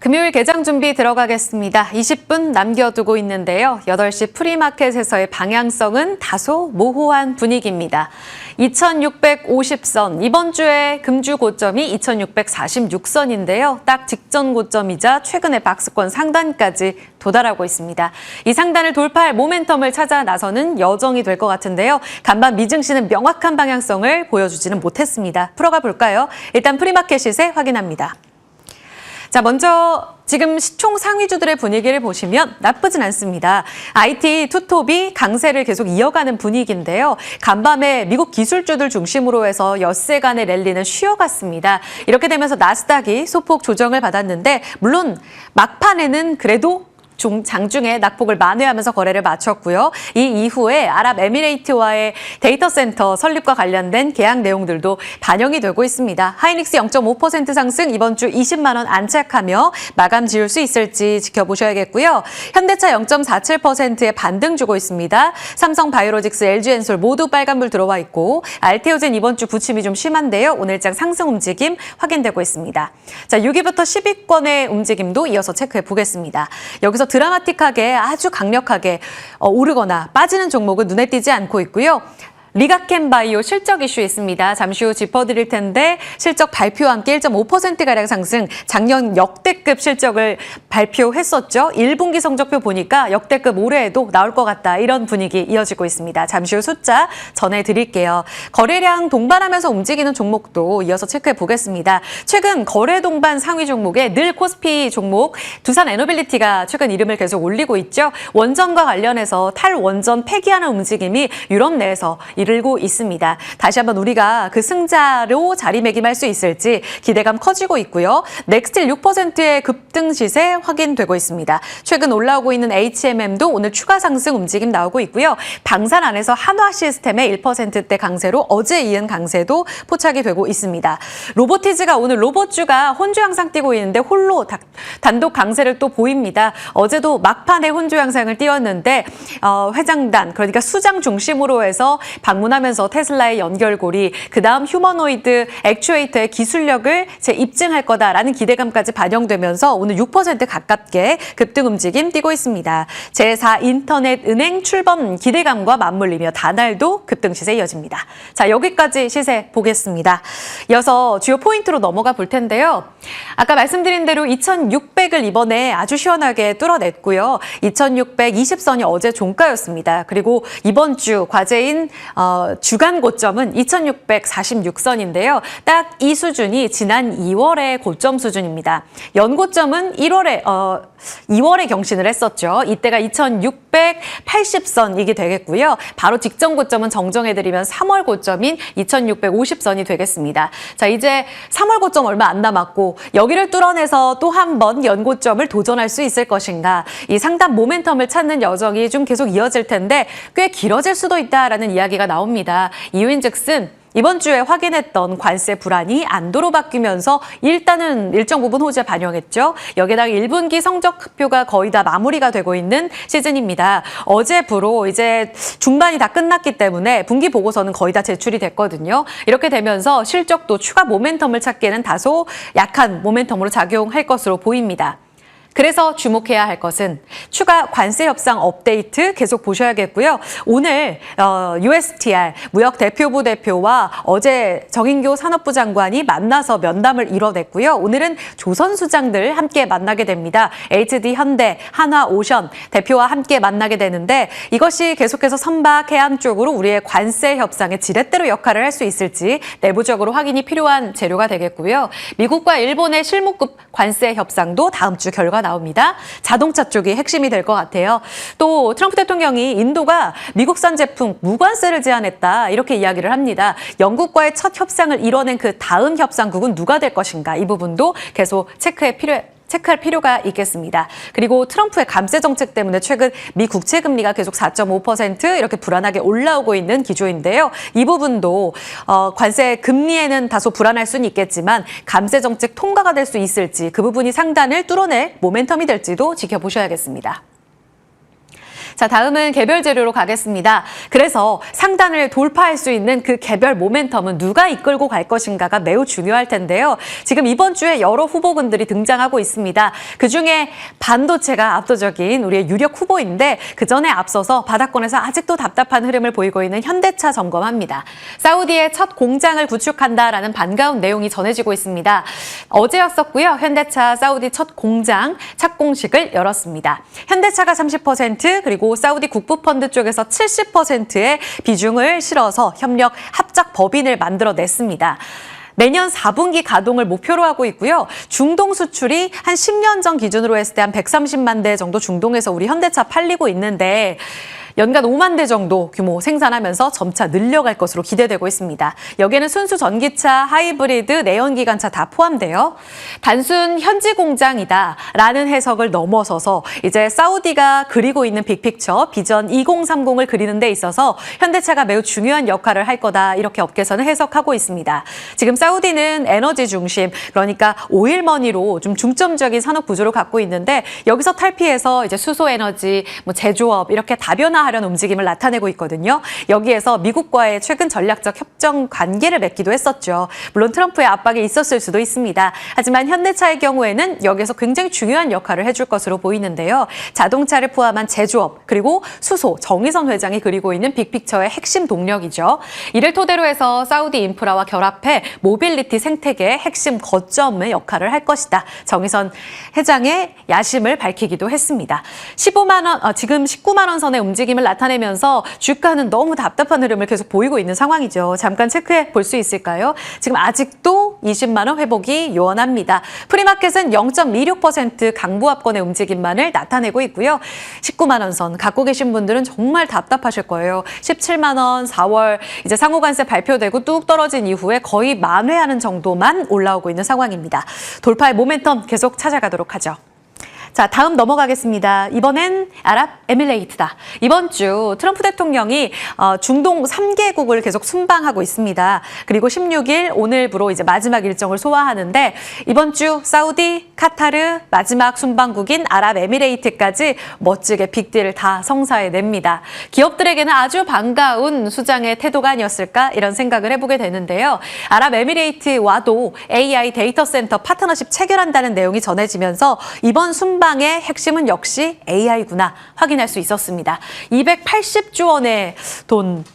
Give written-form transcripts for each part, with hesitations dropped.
금요일 개장 준비 들어가겠습니다. 20분 남겨두고 있는데요. 8시 프리마켓에서의 방향성은 다소 모호한 분위기입니다. 2650선, 이번 주에 금주 고점이 2646선인데요. 딱 직전 고점이자 최근의 박스권 상단까지 도달하고 있습니다. 이 상단을 돌파할 모멘텀을 찾아 나서는 여정이 될 것 같은데요. 간밤 미증시는 명확한 방향성을 보여주지는 못했습니다. 풀어가 볼까요? 일단 프리마켓 시세 확인합니다. 자, 먼저 지금 시총 상위주들의 분위기를 보시면 나쁘진 않습니다. IT 투톱이 강세를 계속 이어가는 분위기인데요. 간밤에 미국 기술주들 중심으로 해서 엿새간의 랠리는 쉬어갔습니다. 이렇게 되면서 나스닥이 소폭 조정을 받았는데 물론 막판에는 그래도 장중에 낙폭을 만회하면서 거래를 마쳤고요. 이 이후에 아랍에미레이트와의 데이터 센터 설립과 관련된 계약 내용들도 반영이 되고 있습니다. 하이닉스 0.5% 상승, 이번 주 20만 원 안착하며 마감 지을 수 있을지 지켜보셔야겠고요. 현대차 0.47%의 반등 주고 있습니다. 삼성바이오로직스, LG엔솔 모두 빨간불 들어와 있고 알테오젠 이번 주 부침이 좀 심한데요. 오늘장 상승 움직임 확인되고 있습니다. 자, 6위부터 10위권의 움직임도 이어서 체크해 보겠습니다. 여기서 드라마틱하게 아주 강력하게 오르거나 빠지는 종목은 눈에 띄지 않고 있고요. 리가켄바이오 실적 이슈 있습니다. 잠시 후 짚어드릴 텐데 실적 발표와 함께 1.5%가량 상승, 작년 역대급 실적을 발표했었죠. 1분기 성적표 보니까 역대급 올해에도 나올 것 같다. 이런 분위기 이어지고 있습니다. 잠시 후 숫자 전해드릴게요. 거래량 동반하면서 움직이는 종목도 이어서 체크해 보겠습니다. 최근 거래 동반 상위 종목에 늘 코스피 종목, 두산 에너빌리티가 최근 이름을 계속 올리고 있죠. 원전과 관련해서 탈원전 폐기하는 움직임이 유럽 내에서 이르고 있습니다. 다시 한번 우리가 그 승자로 자리매김할 수 있을지 기대감 커지고 있고요. 넥스틸 6%의 급등 시세 확인되고 있습니다. 최근 올라오고 있는 HMM도 오늘 추가 상승 움직임 나오고 있고요. 방산 안에서 한화 시스템의 1%대 강세로 어제 이은 강세도 포착이 되고 있습니다. 로보티즈가 오늘 로봇주가 혼주 양상 띄고 있는데 홀로 단독 강세를 또 보입니다. 어제도 막판에 혼주 양상을 띄웠는데 회장단, 그러니까 수장 중심으로 해서 방문하면서 테슬라의 연결고리, 그다음 휴머노이드 액추에이터의 기술력을 입증할 거다라는 기대감까지 반영되면서 오늘 6% 가깝게 급등 움직임 띄고 있습니다. 제4인터넷 은행 출범 기대감과 맞물리며 다날도 급등 시세 이어집니다. 자, 여기까지 시세 보겠습니다. 이어서 주요 포인트로 넘어가 볼 텐데요. 아까 말씀드린 대로 2600을 이번에 아주 시원하게 뚫어냈고요. 2620선이 어제 종가였습니다. 그리고 이번 주 과제인 주간 고점은 2646선인데요. 딱 이 수준이 지난 2월의 고점 수준입니다. 연고점은 2월에 경신을 했었죠. 이때가 2680선이게 되겠고요. 바로 직전 고점은 정정해드리면 3월 고점인 2650선이 되겠습니다. 자, 이제 3월 고점 얼마 안 남았고 여기를 뚫어내서 또 한 번 연고점을 도전할 수 있을 것인가. 이 상단 모멘텀을 찾는 여정이 좀 계속 이어질 텐데 꽤 길어질 수도 있다라는 이야기가 나옵니다. 이유인즉슨 이번 주에 확인했던 관세 불안이 안도로 바뀌면서 일단은 일정 부분 호재 반영했죠. 여기다가 1분기 성적표가 거의 다 마무리가 되고 있는 시즌입니다. 어제부로 이제 중반이 다 끝났기 때문에 분기 보고서는 거의 다 제출이 됐거든요. 이렇게 되면서 실적도 추가 모멘텀을 찾기에는 다소 약한 모멘텀으로 작용할 것으로 보입니다. 그래서 주목해야 할 것은 추가 관세 협상 업데이트 계속 보셔야겠고요. 오늘 USTR 무역대표부 대표와 어제 정인교 산업부 장관이 만나서 면담을 이뤄냈고요. 오늘은 조선수장들 함께 만나게 됩니다. HD 현대, 한화 오션 대표와 함께 만나게 되는데 이것이 계속해서 선박 해안 쪽으로 우리의 관세 협상의 지렛대로 역할을 할 수 있을지 내부적으로 확인이 필요한 재료가 되겠고요. 미국과 일본의 실무급 관세 협상도 다음 주 결과 나옵니다. 자동차 쪽이 핵심이 될 것 같아요. 또 트럼프 대통령이 인도가 미국산 제품 무관세를 제안했다 이렇게 이야기를 합니다. 영국과의 첫 협상을 이뤄낸 그 다음 협상국은 누가 될 것인가 이 부분도 계속 체크할 필요가 있겠습니다. 그리고 트럼프의 감세 정책 때문에 최근 미 국채 금리가 계속 4.5% 이렇게 불안하게 올라오고 있는 기조인데요. 이 부분도 관세 금리에는 다소 불안할 수는 있겠지만 감세 정책 통과가 될 수 있을지 그 부분이 상단을 뚫어낼 모멘텀이 될지도 지켜보셔야겠습니다. 자, 다음은 개별 재료로 가겠습니다. 그래서 상단을 돌파할 수 있는 그 개별 모멘텀은 누가 이끌고 갈 것인가가 매우 중요할 텐데요. 지금 이번 주에 여러 후보군들이 등장하고 있습니다. 그중에 반도체가 압도적인 우리의 유력 후보인데 그 전에 앞서서 바닥권에서 아직도 답답한 흐름을 보이고 있는 현대차 점검합니다. 사우디의 첫 공장을 구축한다라는 반가운 내용이 전해지고 있습니다. 어제였었고요. 현대차 사우디 첫 공장 착공식을 열었습니다. 현대차가 30% 그리고 사우디 국부펀드 쪽에서 70%의 비중을 실어서 협력 합작 법인을 만들어냈습니다. 내년 4분기 가동을 목표로 하고 있고요. 중동 수출이 한 10년 전 기준으로 했을 때 한 130만 대 정도 중동에서 우리 현대차 팔리고 있는데 연간 5만 대 정도 규모 생산하면서 점차 늘려갈 것으로 기대되고 있습니다. 여기에는 순수 전기차, 하이브리드, 내연기관차 다 포함돼요. 단순 현지 공장이다라는 해석을 넘어서서 이제 사우디가 그리고 있는 빅픽처 비전 2030을 그리는 데 있어서 현대차가 매우 중요한 역할을 할 거다 이렇게 업계에서는 해석하고 있습니다. 지금 사우디는 에너지 중심 그러니까 오일머니로 좀 중점적인 산업 구조를 갖고 있는데 여기서 탈피해서 이제 수소에너지, 제조업 이렇게 다변화 하려는 움직임을 나타내고 있거든요. 여기에서 미국과의 최근 전략적 협정 관계를 맺기도 했었죠. 물론 트럼프의 압박이 있었을 수도 있습니다. 하지만 현대차의 경우에는 여기에서 굉장히 중요한 역할을 해줄 것으로 보이는데요. 자동차를 포함한 제조업 그리고 수소, 정의선 회장이 그리고 있는 빅픽처의 핵심 동력이죠. 이를 토대로 해서 사우디 인프라와 결합해 모빌리티 생태계의 핵심 거점의 역할을 할 것이다. 정의선 회장의 야심을 밝히기도 했습니다. 15만 원, 지금 19만 원 선의 움직임을 나타내면서 주가는 너무 답답한 흐름을 계속 보이고 있는 상황이죠. 잠깐 체크해 볼 수 있을까요? 지금 아직도 20만 원 회복이 요원합니다. 프리마켓은 0.26% 강보합권의 움직임만을 나타내고 있고요. 19만 원 선 갖고 계신 분들은 정말 답답하실 거예요. 17만 원 4월 이제 상호관세 발표되고 뚝 떨어진 이후에 거의 만회하는 정도만 올라오고 있는 상황입니다. 돌파의 모멘텀 계속 찾아가도록 하죠. 자, 다음 넘어가겠습니다. 이번엔 아랍에미레이트다. 이번 주 트럼프 대통령이 중동 3개국을 계속 순방하고 있습니다. 그리고 16일 오늘부로 이제 마지막 일정을 소화하는데 이번 주 사우디, 카타르, 마지막 순방국인 아랍에미레이트까지 멋지게 빅딜을 다 성사해냅니다. 기업들에게는 아주 반가운 수장의 태도가 아니었을까 이런 생각을 해보게 되는데요. 아랍에미레이트와도 AI 데이터 센터 파트너십 체결한다는 내용이 전해지면서 이번 순방의 핵심은 역시 AI구나 확인할 수 있었습니다. 280조 원의 돈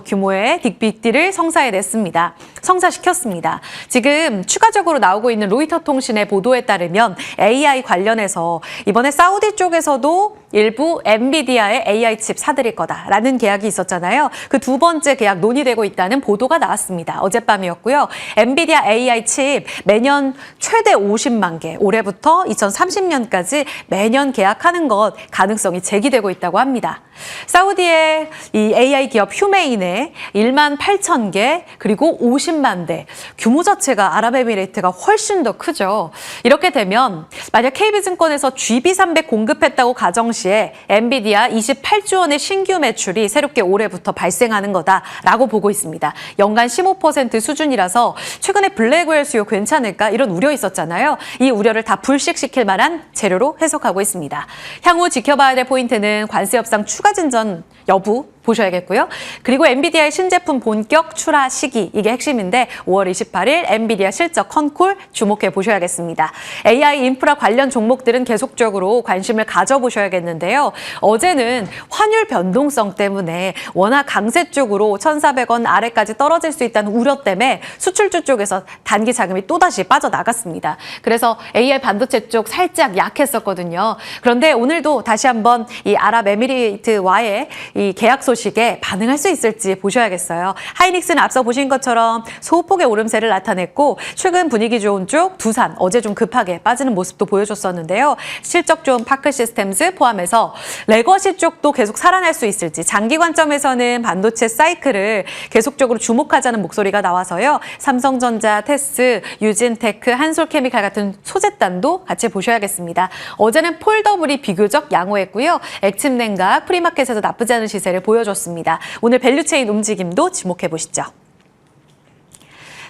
규모의 빅딜을 성사시켰습니다. 지금 추가적으로 나오고 있는 로이터 통신의 보도에 따르면 AI 관련해서 이번에 사우디 쪽에서도 일부 엔비디아의 AI 칩 사들일 거다라는 계약이 있었잖아요. 그 두 번째 계약 논의되고 있다는 보도가 나왔습니다. 어젯밤이었고요. 엔비디아 AI 칩 매년 최대 50만 개, 올해부터 2030년까지 매년 계약하는 것 가능성이 제기되고 있다고 합니다. 사우디의 이 AI 기업 휴메인의 1만 8천 개 그리고 50만 대 규모 자체가 아랍에미레이트가 훨씬 더 크죠. 이렇게 되면 만약 KB증권에서 GB300 공급했다고 가정 시에 엔비디아 28조 원의 신규 매출이 새롭게 올해부터 발생하는 거다라고 보고 있습니다. 연간 15% 수준이라서 최근에 블랙웰 수요 괜찮을까 이런 우려 있었잖아요. 이 우려를 다 불식시킬 만한 재료로 해석하고 있습니다. 향후 지켜봐야 될 포인트는 관세 협상 추가 진전 여부 보셔야겠고요. 그리고 엔비디아의 신제품 본격 출하 시기 이게 핵심인데 5월 28일 엔비디아 실적 컨콜 주목해 보셔야겠습니다. AI 인프라 관련 종목들은 계속적으로 관심을 가져보셔야겠는데요. 어제는 환율 변동성 때문에 워낙 강세 쪽으로 1,400원 아래까지 떨어질 수 있다는 우려 때문에 수출주 쪽에서 단기 자금이 또다시 빠져나갔습니다. 그래서 AI 반도체 쪽 살짝 약했었거든요. 그런데 오늘도 다시 한번 이 아랍에미리트와의 이 계약 소식에 반응할 수 있을지 보셔야겠어요. 하이닉스는 앞서 보신 것처럼 소폭의 오름세를 나타냈고 최근 분위기 좋은 쪽 두산 어제 좀 급하게 빠지는 모습도 보여줬었는데요. 실적 좋은 파크 시스템즈 포함해서 레거시 쪽도 계속 살아날 수 있을지 장기 관점에서는 반도체 사이클을 계속적으로 주목하자는 목소리가 나와서요. 삼성전자, 테스, 유진테크, 한솔케미칼 같은 소재단도 같이 보셔야겠습니다. 어제는 폴더블이 비교적 양호했고요. 액침냉각, 프리마켓에서 나쁘지 않은 시세를 보여줬습니다. 오늘 밸류체인 움직임도 주목해 보시죠.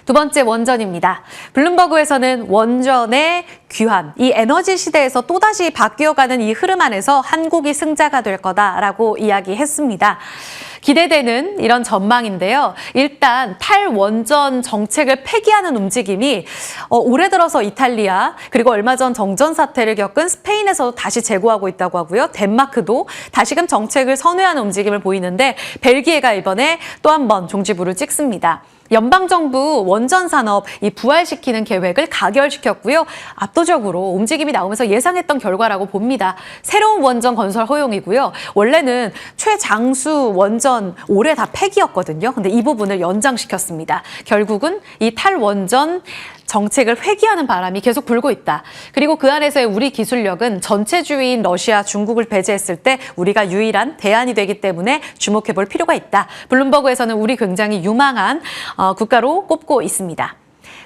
두 번째 원전입니다. 블룸버그에서는 원전의 귀환, 이 에너지 시대에서 또다시 바뀌어가는 이 흐름 안에서 한국이 승자가 될 거다라고 이야기했습니다. 기대되는 이런 전망인데요. 일단 탈원전 정책을 폐기하는 움직임이 올해 들어서 이탈리아 그리고 얼마 전 정전 사태를 겪은 스페인에서 다시 재고하고 있다고 하고요. 덴마크도 다시금 정책을 선회하는 움직임을 보이는데 벨기에가 이번에 또 한 번 종지부를 찍습니다. 연방정부 원전 산업 이 부활시키는 계획을 가결시켰고요. 압도적으로 움직임이 나오면서 예상했던 결과라고 봅니다. 새로운 원전 건설 허용이고요. 원래는 최장수 원전 올해 다 폐기였거든요. 근데 이 부분을 연장시켰습니다. 결국은 이 탈원전 정책을 회귀하는 바람이 계속 불고 있다. 그리고 그 안에서의 우리 기술력은 전체주의인 러시아, 중국을 배제했을 때 우리가 유일한 대안이 되기 때문에 주목해 볼 필요가 있다. 블룸버그에서는 우리 굉장히 유망한 국가로 꼽고 있습니다.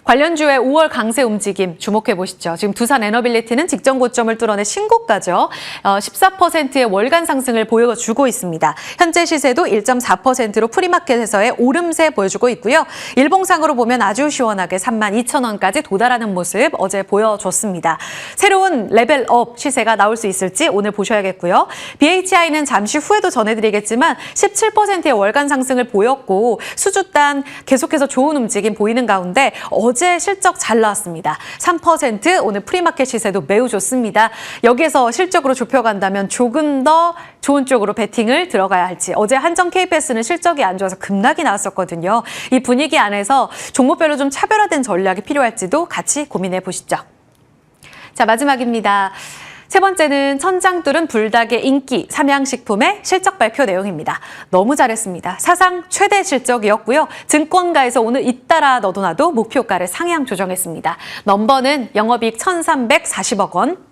관련주의 5월 강세 움직임 주목해 보시죠. 지금 두산 에너빌리티는 직전 고점을 뚫어내 신고가죠. 14%의 월간 상승을 보여주고 있습니다. 현재 시세도 1.4%로 프리마켓에서의 오름세 보여주고 있고요. 일봉상으로 보면 아주 시원하게 32,000원까지 도달하는 모습 어제 보여줬습니다. 새로운 레벨업 시세가 나올 수 있을지 오늘 보셔야겠고요. BHI는 잠시 후에도 전해드리겠지만 17%의 월간 상승을 보였고 수주단 계속해서 좋은 움직임 보이는 가운데 어제 실적 잘 나왔습니다. 3% 오늘 프리마켓 시세도 매우 좋습니다. 여기에서 실적으로 좁혀간다면 조금 더 좋은 쪽으로 베팅을 들어가야 할지. 어제 한정 KPS는 실적이 안 좋아서 급락이 나왔었거든요. 이 분위기 안에서 종목별로 좀 차별화된 전략이 필요할지도 같이 고민해 보시죠. 자, 마지막입니다. 세 번째는 천장 뚫은 불닭의 인기 삼양식품의 실적 발표 내용입니다. 너무 잘했습니다. 사상 최대 실적이었고요. 증권가에서 오늘 잇따라 너도나도 목표가를 상향 조정했습니다. 넘버는 영업이익 1,340억 원.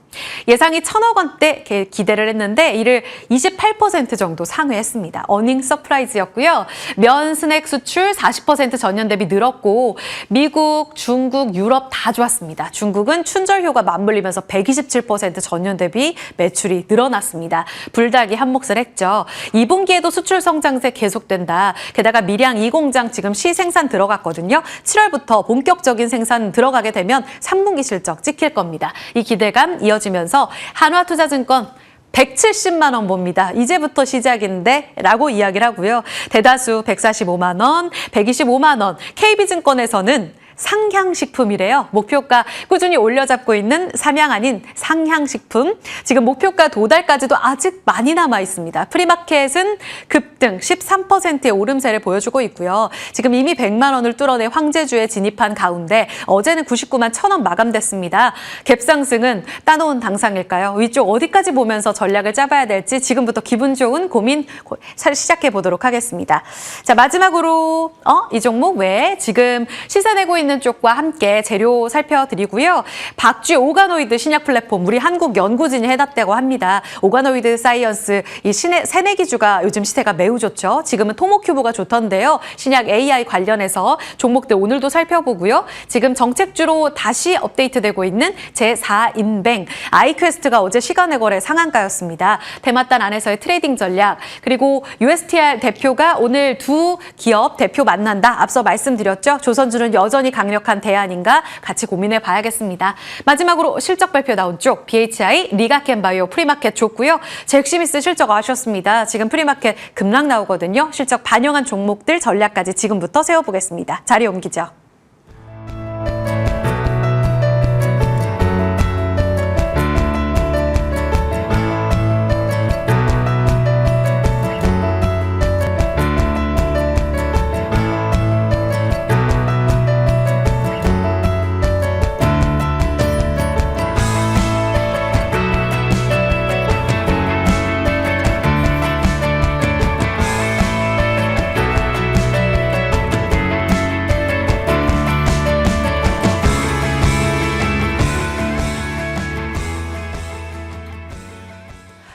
예상이 1,000억 원대 기대를 했는데 이를 28% 정도 상회했습니다. 어닝 서프라이즈였고요. 면 스낵 수출 40% 전년 대비 늘었고 미국, 중국, 유럽 다 좋았습니다. 중국은 춘절효가 맞물리면서 127% 전년 대비 매출이 늘어났습니다. 불닭이 한몫을 했죠. 2분기에도 수출 성장세 계속된다. 게다가 밀양 2공장 지금 시생산 들어갔거든요. 7월부터 본격적인 생산 들어가게 되면 3분기 실적 찍힐 겁니다. 이 기대감 이어지면서 한화투자증권 170만 원 봅니다. 이제부터 시작인데 라고 이야기를 하고요. 대다수 145만 원, 125만 원. KB증권에서는 상향식품이래요. 목표가 꾸준히 올려잡고 있는 삼양 아닌 상향식품. 지금 목표가 도달까지도 아직 많이 남아 있습니다. 프리마켓은 급등 13%의 오름세를 보여주고 있고요. 지금 이미 100만 원을 뚫어내 황제주에 진입한 가운데 어제는 99만 1,000원 마감됐습니다. 갭상승은 따놓은 당상일까요? 위쪽 어디까지 보면서 전략을 짜봐야 될지 지금부터 기분 좋은 고민 시작해 보도록 하겠습니다. 자, 마지막으로 이 종목 외에 지금 시세 내고 있는 쪽과 함께 재료 살펴드리고요. 박쥐 오가노이드 신약 플랫폼 우리 한국 연구진이 해놨다고 합니다. 오가노이드 사이언스 이 새내기주가 요즘 시세가 매우 좋죠. 지금은 토모큐브가 좋던데요. 신약 AI 관련해서 종목들 오늘도 살펴보고요. 지금 정책주로 다시 업데이트되고 있는 제4인뱅 아이퀘스트가 어제 시간의 거래 상한가였습니다. 대마단 안에서의 트레이딩 전략 그리고 USTR 대표가 오늘 두 기업 대표 만난다. 앞서 말씀드렸죠. 조선주는 여전히 강력한 대안인가 같이 고민해 봐야겠습니다. 마지막으로 실적 발표 나온 쪽 BHI, 리가켄바이오 프리마켓 좋고요. 잭시미스 실적 아쉬웠습니다. 지금 프리마켓 급락 나오거든요. 실적 반영한 종목들 전략까지 지금부터 세워보겠습니다. 자리 옮기죠.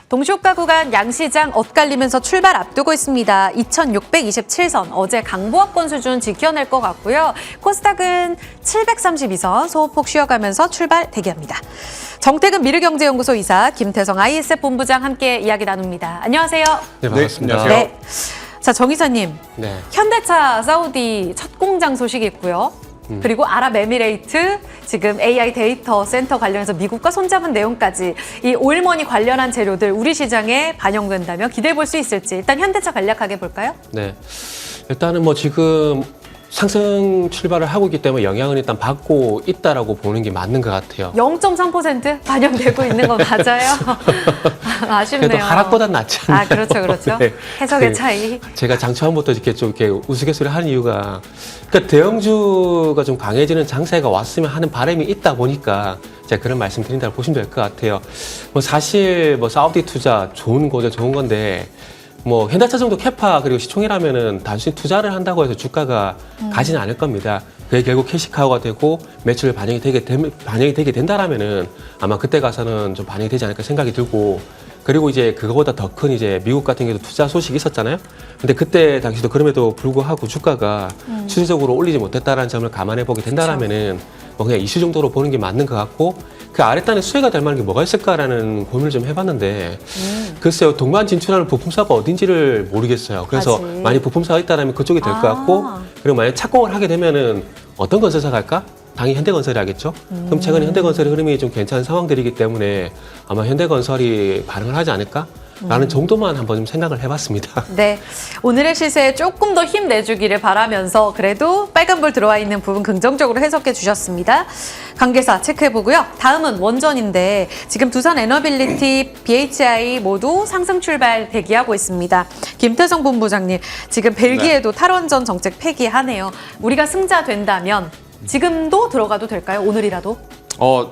동시효과 구간 양시장 엇갈리면서 출발 앞두고 있습니다. 2627선 어제 강보합권 수준 지켜낼 것 같고요. 코스닥은 732선 소폭 쉬어가면서 출발 대기합니다. 정태근 미르경제연구소 이사 김태성 ISF 본부장 함께 이야기 나눕니다. 안녕하세요. 네, 반갑습니다. 네, 안녕하세요. 자, 정 이사님. 네. 현대차 사우디 첫 공장 소식이 있고요. 그리고 아랍에미레이트 지금 AI 데이터 센터 관련해서 미국과 손잡은 내용까지 이 오일머니 관련한 재료들 우리 시장에 반영된다면 기대해 볼 수 있을지 일단 현대차 간략하게 볼까요? 네, 일단은 뭐 지금 상승 출발을 하고 있기 때문에 영향을 일단 받고 있다라고 보는 게 맞는 것 같아요. 0.3% 반영되고 있는 건 맞아요? 아쉽네요. 그래도 하락보단 낫지 않나요? 아, 그렇죠, 그렇죠. 네. 해석의 차이. 제가 장 초반부터 이렇게 좀 이렇게 우스갯소리 하는 이유가 그러니까 대형주가 좀 강해지는 장세가 왔으면 하는 바람이 있다 보니까 제가 그런 말씀 드린다고 보시면 될 것 같아요. 뭐 사실 뭐 사우디 투자 좋은 거죠, 좋은 건데 뭐 현대차 정도 캐파 그리고 시총이라면은 단순히 투자를 한다고 해서 주가가 가지는 않을 겁니다. 그게 결국 캐시카우가 되고 매출 반영이 되게 된다라면은 아마 그때 가서는 좀 반영이 되지 않을까 생각이 들고 그리고 이제 그거보다 더 큰 이제 미국 같은 경우도 투자 소식이 있었잖아요. 근데 그때 당시도 그럼에도 불구하고 주가가 추세적으로 올리지 못했다라는 점을 감안해 보게 된다라면은 뭐 그냥 이슈 정도로 보는 게 맞는 것 같고 그 아랫단에 수혜가 될 만한 게 뭐가 있을까라는 고민을 좀 해봤는데 글쎄요 동반 진출하는 부품사가 어딘지를 모르겠어요. 그래서 아직. 만약 부품사가 있다라면 그쪽이 될 것 같고 그리고 만약 착공을 하게 되면은 어떤 건설사가 할까? 당연히 현대건설이 하겠죠. 그럼 최근에 현대건설의 흐름이 좀 괜찮은 상황들이기 때문에 아마 현대건설이 반응을 하지 않을까? 라는 정도만 한번 좀 생각을 해봤습니다. 네, 오늘의 시세에 조금 더 힘내주기를 바라면서 그래도 빨간불 들어와 있는 부분 긍정적으로 해석해 주셨습니다. 관계사 체크해보고요. 다음은 원전인데 지금 두산 에너빌리티, BHI 모두 상승 출발 대기하고 있습니다. 김태성 본부장님, 지금 벨기에도 탈원전 정책 폐기하네요. 우리가 승자 된다면 지금도 들어가도 될까요? 오늘이라도?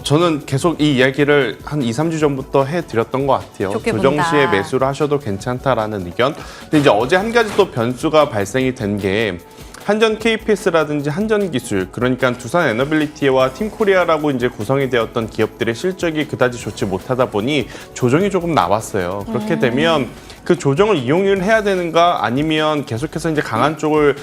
저는 계속 이 이야기를 한 2, 3주 전부터 해드렸던 것 같아요. 좋게 조정 본다. 시에 매수를 하셔도 괜찮다라는 의견. 근데 이제 어제 한 가지 또 변수가 발생이 된 게 한전 KPS라든지 한전 기술, 그러니까 두산 에너빌리티와 팀코리아라고 이제 구성이 되었던 기업들의 실적이 그다지 좋지 못하다 보니 조정이 조금 나왔어요. 그렇게 되면 그 조정을 이용을 해야 되는가 아니면 계속해서 이제 강한 쪽을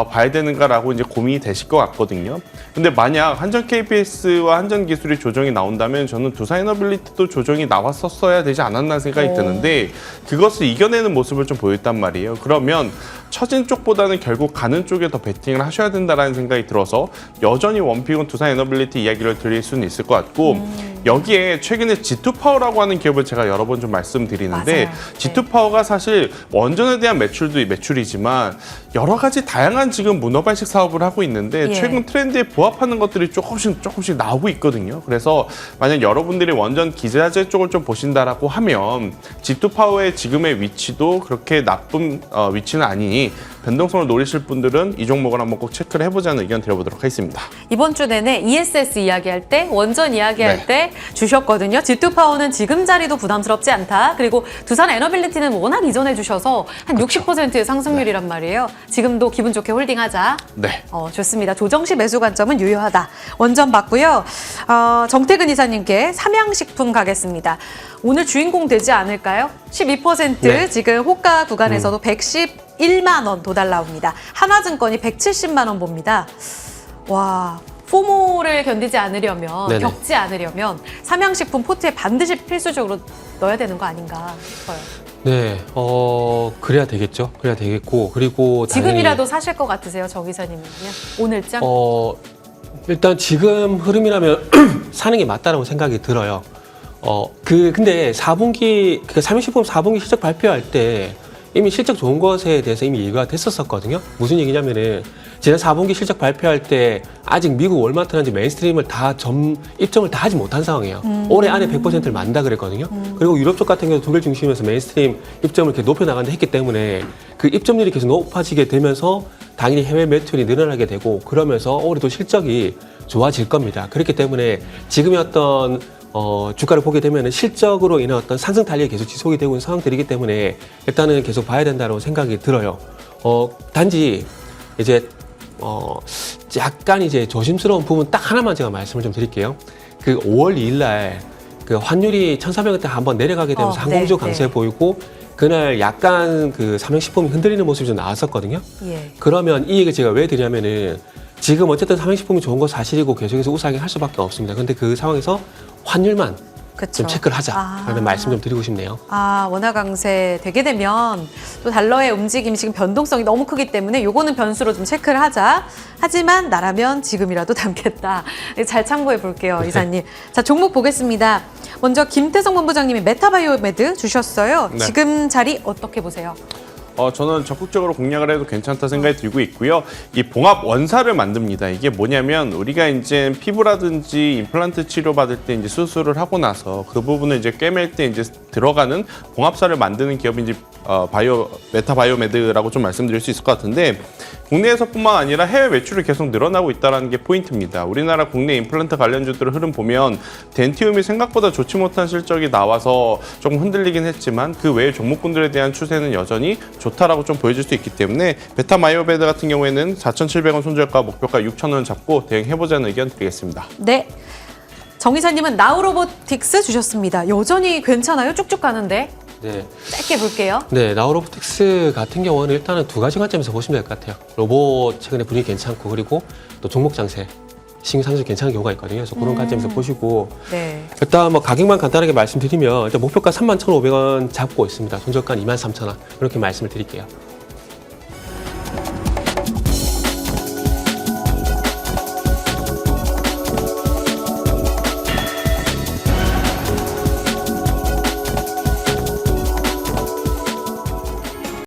봐야 되는가라고 이제 고민이 되실 것 같거든요. 근데 만약 한전 KPS와 한전 기술이 조정이 나온다면 저는 두산 에너빌리티도 조정이 나왔었어야 되지 않았나 생각이 드는데 그것을 이겨내는 모습을 좀 보였단 말이에요. 그러면 처진 쪽보다는 결국 가는 쪽에 더 베팅을 하셔야 된다라는 생각이 들어서 여전히 원픽은 두산 에너빌리티 이야기를 드릴 수는 있을 것 같고 여기에 최근에 G2파워라고 하는 기업을 제가 여러 번 좀 말씀드리는데 맞아요. G2파워가 사실 원전에 대한 매출도 매출이지만 여러 가지 다양한 지금 문어발식 사업을 하고 있는데 예. 최근 트렌드에 부합하는 것들이 조금씩 나오고 있거든요. 그래서 만약 여러분들이 원전 기자재 쪽을 좀 보신다라고 하면 G2파워의 지금의 위치도 그렇게 나쁜 위치는 아니니 변동성을 노리실 분들은 이 종목을 한번 꼭 체크를 해보자는 의견 드려보도록 하겠습니다. 이번 주 내내 ESS 이야기할 때, 원전 이야기할 네. 때 주셨거든요. G2파워는 지금 자리도 부담스럽지 않다. 그리고 두산 에너빌리티는 워낙 이전해 주셔서 한 60%의 상승률이란 말이에요. 지금도 기분 좋게 홀딩하자. 네. 좋습니다. 조정 시 매수 관점은 유효하다. 원전 봤고요. 정태근 이사님께 삼양식품 가겠습니다. 오늘 주인공 되지 않을까요? 12% 네. 지금 호가 구간에서도 111만 원 도달 나옵니다. 하나증권이 170만 원 봅니다. 와, 포모를 견디지 않으려면, 네네. 겪지 않으려면 삼양식품 포트에 반드시 필수적으로 넣어야 되는 거 아닌가 싶어요. 네, 그래야 되겠죠. 그래야 되겠고 그리고 지금이라도 사실 것 같으세요, 정 이사님은요? 오늘장? 일단 지금 흐름이라면 사는 게 맞다라고 생각이 들어요. 근데 4분기, 그 삼양식품 4분기 실적 발표할 때 이미 실적 좋은 것에 대해서 이미 얘기가 됐었거든요. 무슨 얘기냐면은 지난 4분기 실적 발표할 때 아직 미국 월마트라든지 메인스트림을 입점을 다 하지 못한 상황이에요. 올해 안에 100%를 만다 그랬거든요. 그리고 유럽 쪽 같은 경우도 독일 중심에서 메인스트림 입점을 이렇게 높여나간다 했기 때문에 그 입점률이 계속 높아지게 되면서 당연히 해외 매출이 늘어나게 되고 그러면서 올해도 실적이 좋아질 겁니다. 그렇기 때문에 지금의 어떤 주가를 보게 되면 실적으로 인한 어떤 상승 탄력이 계속 지속이 되고 있는 상황들이기 때문에 일단은 계속 봐야 된다고 생각이 들어요. 단지 이제 약간 이제 조심스러운 부분 딱 하나만 제가 말씀을 좀 드릴게요. 그 5월 2일 날 그 환율이 1,400원대 한번 내려가게 되면서 항공주 강세 보이고 그날 약간 그 삼양식품이 흔들리는 모습이 좀 나왔었거든요. 예. 그러면 이 얘기 제가 왜 드리냐면은 지금 어쨌든 삼양식품이 좋은 거 사실이고 계속해서 우상향 할 수밖에 없습니다. 근데 그 상황에서 환율만 그쵸. 좀 체크를 하자라는 말씀 좀 드리고 싶네요. 원화 강세 되게 되면 또 달러의 움직임이 지금 변동성이 너무 크기 때문에 요거는 변수로 좀 체크를 하자. 하지만 나라면 지금이라도 담겠다. 잘 참고해 볼게요, 이사님. 자, 종목 보겠습니다. 먼저 김태성 본부장님이 메타바이오메드 주셨어요. 네. 지금 자리 어떻게 보세요? 저는 적극적으로 공략을 해도 괜찮다 생각이 들고 있고요. 이 봉합 원사를 만듭니다. 이게 뭐냐면 우리가 이제 피부라든지 임플란트 치료 받을 때 이제 수술을 하고 나서 그 부분을 이제 꿰맬 때 이제 들어가는 봉합사를 만드는 기업이 이제 메타바이오메드라고 좀 말씀드릴 수 있을 것 같은데 국내에서뿐만 아니라 해외 매출이 계속 늘어나고 있다는 게 포인트입니다. 우리나라 국내 임플란트 관련주들의 흐름 보면 덴티움이 생각보다 좋지 못한 실적이 나와서 조금 흔들리긴 했지만 그 외의 종목군들에 대한 추세는 여전히 좋다라고 좀 보여줄 수 있기 때문에 메타바이오메드 같은 경우에는 4,700원 손절가 목표가 6,000원 잡고 대응해보자는 의견 드리겠습니다. 네. 정 이사님은 나우로보틱스 주셨습니다. 여전히 괜찮아요? 쭉쭉 가는데. 네. 짧게 볼게요. 네, 나우로보틱스 같은 경우는 일단은 두 가지 관점에서 보시면 될 것 같아요. 로봇 최근에 분위기 괜찮고 그리고 또 종목 장세, 신규 상승 괜찮은 경우가 있거든요. 그래서 그런 관점에서 보시고 네. 일단 뭐 가격만 간단하게 말씀드리면 일단 목표가 31,500원 잡고 있습니다. 손절가 23,000원 이렇게 말씀을 드릴게요.